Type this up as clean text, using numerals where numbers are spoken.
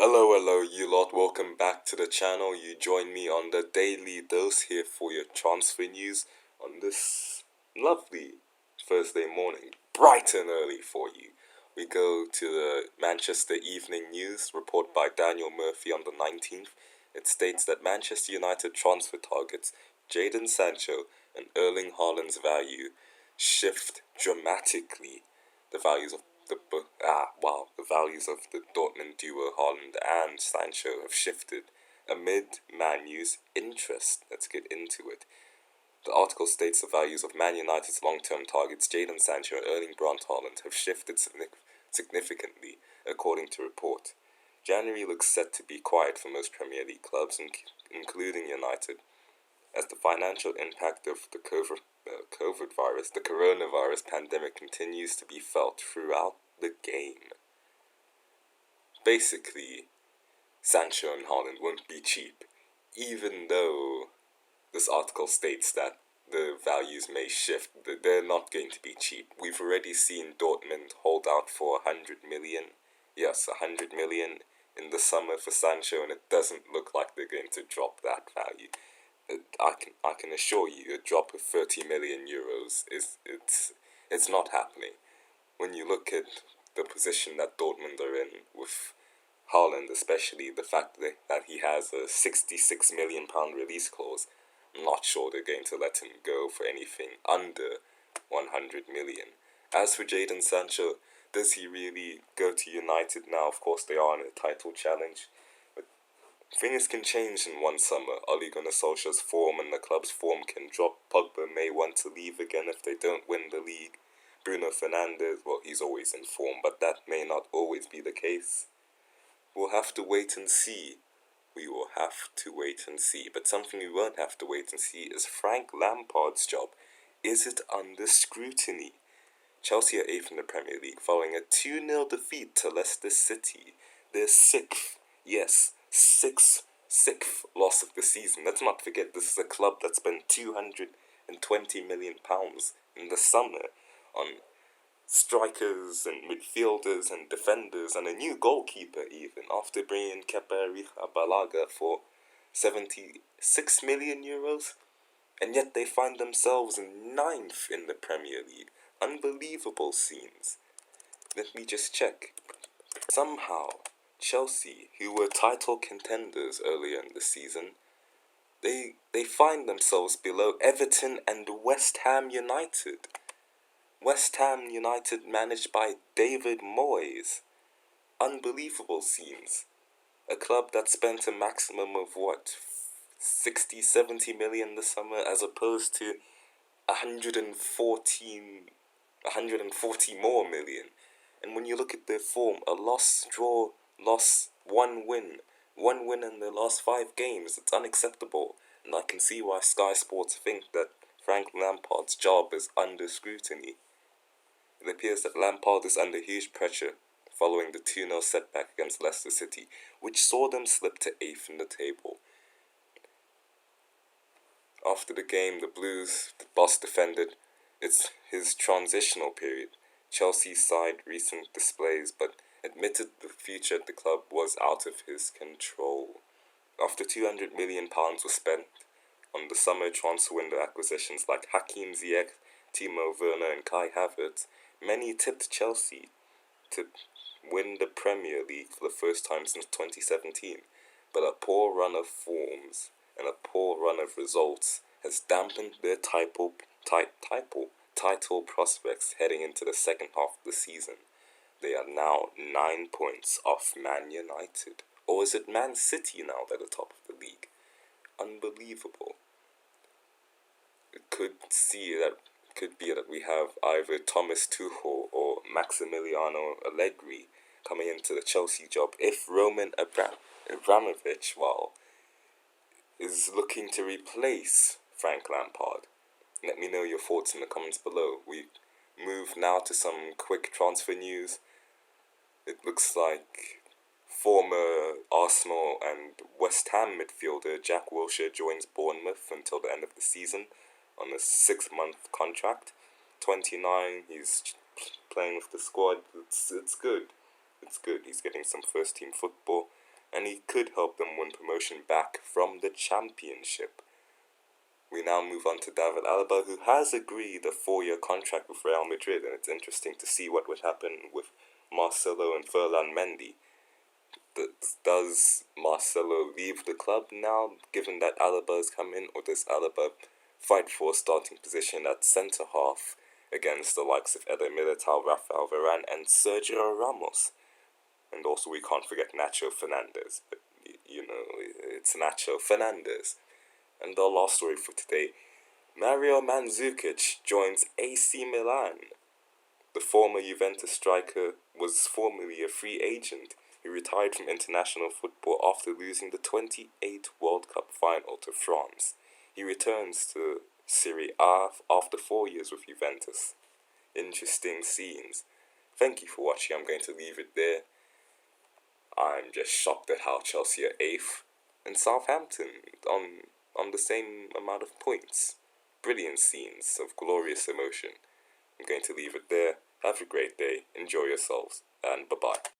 Hello, you lot. Welcome back to the channel. You join me on the daily dose here for your transfer news on this lovely Thursday morning, bright and early for you. We go to the Manchester Evening News report by Daniel Murphy on the 19th. It states that Manchester United transfer targets Jadon Sancho and Erling Haaland's value shift dramatically. The values of the values of the Dortmund duo Haland and Sancho have shifted amid Man U's interest. Let's get into it. The article states the values of Man United's long-term targets Jadon Sancho and Erling Brandt Haaland have shifted significantly, according to report. January looks set to be quiet for most Premier League clubs, including United, as the financial impact of the the coronavirus pandemic continues to be felt throughout the game. Basically, Sancho and Haaland won't be cheap, even though this article states that the values may shift. They're not going to be cheap. We've already seen Dortmund hold out for 100 million. Yes, 100 million in the summer for Sancho, and it doesn't look like they're going to drop that value. I can assure you, a drop of 30 million euros it's not happening. When you look at the position that Dortmund are in with Haaland, especially the fact that he has a 66 million pound release clause, I'm not sure they're going to let him go for anything under 100 million. As for Jadon Sancho, does he really go to United now? Of course, they are in a title challenge. Things can change in one summer. Ole Gunnar Solskjaer's form and the club's form can drop. Pogba may want to leave again if they don't win the league. Bruno Fernandes, well, he's always in form, but that may not always be the case. We'll have to wait and see. We will have to wait and see. But something we won't have to wait and see is Frank Lampard's job. Is it under scrutiny? Chelsea are 8th in the Premier League following a 2-0 defeat to Leicester City. Their 6th, yes, sixth loss of the season. Let's not forget this is a club that spent £220 million in the summer on strikers and midfielders and defenders and a new goalkeeper even, after bringing Kepa Arrizabalaga for 76 million euros. And yet they find themselves 9th in the Premier League. Unbelievable scenes. Let me just check. Somehow, Chelsea, who were title contenders earlier in the season, they find themselves below Everton and West Ham United. West Ham United managed by David Moyes. Unbelievable scenes. A club that spent a maximum of 60-70 million this summer, as opposed to 140 more million. And when you look at their form, a loss, draw, loss, one win in their last 5 games, it's unacceptable. And I can see why Sky Sports think that Frank Lampard's job is under scrutiny. It appears that Lampard is under huge pressure following the 2-0 setback against Leicester City, which saw them slip to 8th in the table. After the game, the Blues, the boss, defended it's his transitional period. Chelsea's side recent displays, but admitted the future at the club was out of his control. After £200 million was spent on the summer transfer window acquisitions like Hakim Ziyech, Timo Werner and Kai Havertz, many tipped Chelsea to win the Premier League for the first time since 2017. But a poor run of forms and a poor run of results has dampened their title prospects heading into the second half of the season. They are now 9 points off Man United. Or is it Man City now at the top of the league? Unbelievable. It could be that we have either Thomas Tuchel or Maximiliano Allegri coming into the Chelsea job if Roman Abramovich, is looking to replace Frank Lampard. Let me know your thoughts in the comments below. We move now to some quick transfer news. It looks like former Arsenal and West Ham midfielder Jack Wilshere joins Bournemouth until the end of the season on a 6-month contract. 29, he's playing with the squad. It's good. It's good. He's getting some first team football. and he could help them win promotion back from the Championship. We now move on to David Alaba, who has agreed a 4-year contract with Real Madrid, and it's interesting to see what would happen with Marcelo and Ferland Mendy. Does Marcelo leave the club now, given that Alaba has come in, or does Alaba fight for a starting position at centre-half against the likes of Eder Militao, Rafael Varane, and Sergio Ramos? And also we can't forget Nacho Fernandez, but you know, it's Nacho Fernandez. And the last story for today, Mario Mandzukic joins AC Milan. The former Juventus striker was formerly a free agent. He retired from international football after losing the 28 World Cup final to France. He returns to Serie A after 4 years with Juventus. Interesting scenes. Thank you for watching. I'm going to leave it there. I'm just shocked at how Chelsea are 8th and Southampton on the same amount of points. Brilliant scenes of glorious emotion. I'm going to leave it there. Have a great day. Enjoy yourselves. And bye-bye.